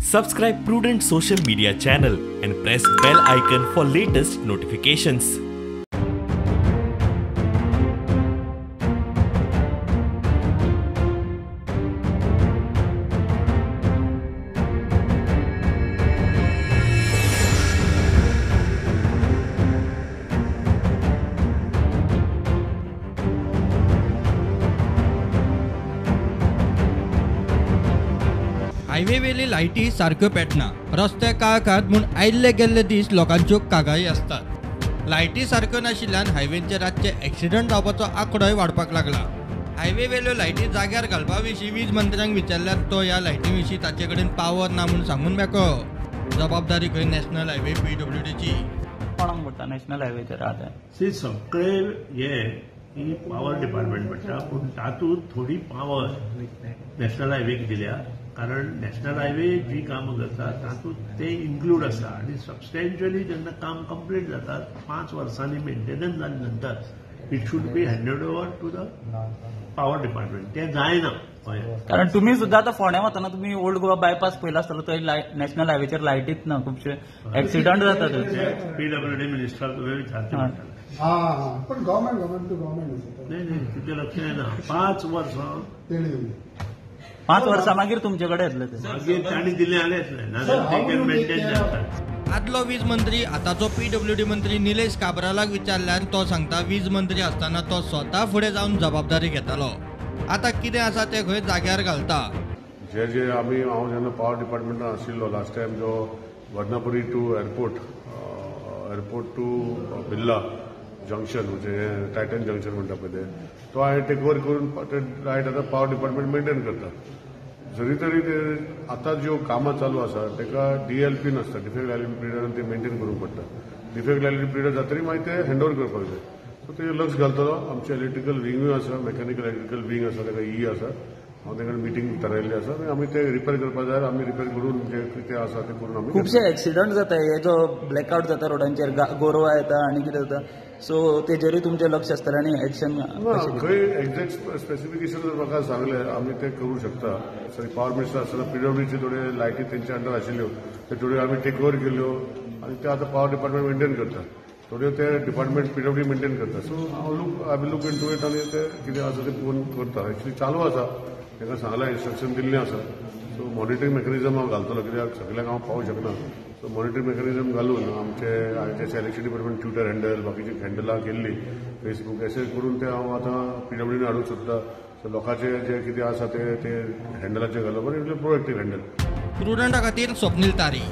Subscribe Prudent social media channel and press bell icon for latest notifications. Highway वेली लायटी सारक्यो पेटना, रस्ते काळखात म्हूण आयिल्ले गेल्ले दीस लोकांच्यो कागाळी आसतात। लायटी सारक्यो नाशिल्ल्यान हायवेंचेर रातचे ॲक्सिडंट जावपाचो आंकडोय वाडपाक लागला। हायवे वेल्यो लायटी जाग्यार घालपा विशीं वीज मंत्र्यांक विचारल्यार तो ह्या लायटी विशीं ताचे कडेन पावर ना म्हूण सांगून मेको। जबाबदारी खंय नॅशनल हायवे PWDची। कोणाक पडटा नॅशनल हायवेचेर आतां सगळे हे ही पॉवर डिपार्टमेंट पडटा, पूण तातूंत थोडी पॉवर नॅशनल हायवेक दिल्या, कारण नॅशनल हायवे जी कामां करता तातूंत ते इन्क्लूड आसा आनी सबस्टेन्शियली जेन्ना काम कंप्लीट जाता 5 वर्सांनी मेंटेनन्स जाले नंतर it should be handed over to the power department. ते जायना कारण तुम्ही सुद्धा आता फोंड्या वतना तुम्ही ओल्ड गोवा बायपास पयला आसतलो थंय नॅशनल हायवेचेर लायटीच ना, खुबशे ॲक्सिडंट जातात। PWD मिनिस्टराक तुवें विचारचें पडटलें। पण गव्हर्नमेंट नाही तिथे लक्ष येना। 5 वर्सां 5 वर्सां मागीर तुमचे कडेन येतले ते मागीर तांणी दिले जालेच ना मेंटेन जाता। आदलो वीज मंत्री आताचो PWD मंत्री निलेश काब्रालाक विचारल्यार तो सांगता वीज मंत्री आसतना तो स्वता फुडें जावन जबाबदारी घेतालो। आता कितें आसा ते खंय जाग्यार घालता। जे हांव जेन्ना पॉवर डिपार्टमेंटान आशिल्लो लास्ट टायम जो Varnapuri to airport to Birla junction म्हणजे टायटन जंक्शन म्हणटा पळय ते, तो हांवें टेक ओवर करून रायट आतां पॉवर डिपार्टमेंट मेंटेन करता। जरी तरी ते आतां ज्यो कामां चालू आसा ताका DLP नासता, डिफेक्ट लायबिलिटी पिरियडान ते मेंटेन करूंक पडटा। डिफेक्ट लायबिलिटी पिरियड जातरी मागीर ते हँड ओवर करपाक जाय। सो ते लक्ष घालतलो। आमचे इलेक्ट्रिकल विंगूय आसा, मेकॅनिकल इलेक्ट्रिकल विंग आसा, ताका आसा, हांव तांकां मिटींग थारायल्ली आसा आनी आमी ते रिपेर करपाक जाय, आमी रिपेर करून जे कितें आसा ते करून आमी खुबशे ॲक्सिडंट जाता, हे जो ब्लॅकआउट जाता रोडांचेर, गोरवां येता आनी कितें जाता, सो तेजेरूय तुमचें लक्ष आसतलें आनी एक्शन खंय एक्झॅक्ट स्पेसिफिकेशन जर म्हाका सांगलें आमी ते करूं शकता। सरी पॉवर मिनिस्टर आसतना PWDचे थोडे लायटी तेंच्या अंडर आशिल्ल्यो ते थोड्यो आमी टेक ओवर केल्यो आनी ते आतां पॉवर डिपार्टमेंट मेंटेन करता, थोड्यो ते डिपार्टमेंट PWD मेंटेन करता। So I will look into it आनी ते कितें आसा ते पळोवन करता। एक्चुअली चालू आसा, ताका सांगलां इन्स्ट्रक्शन दिल्लें आसा। सो मॉनिटरींग मेकॅनिझम हांव घालतलो, कित्याक सगळ्यांक हांव पावूंक शकना। सो मॉनिटरींग मेकॅनिझम घालून आमचे इलेक्शन डिपार्टमेंट ट्विटर हँडल बाकीची हँडलां केल्ली, फेसबूक अशें करून ते हांव आतां PWDन हाडूंक सोदता। सो लोकांचे जे कितें आसा ते हँडलाचेर घालप आनी प्रोएक्टीव हँडल। प्रुडंटा खातीर स्वप्नील तारी।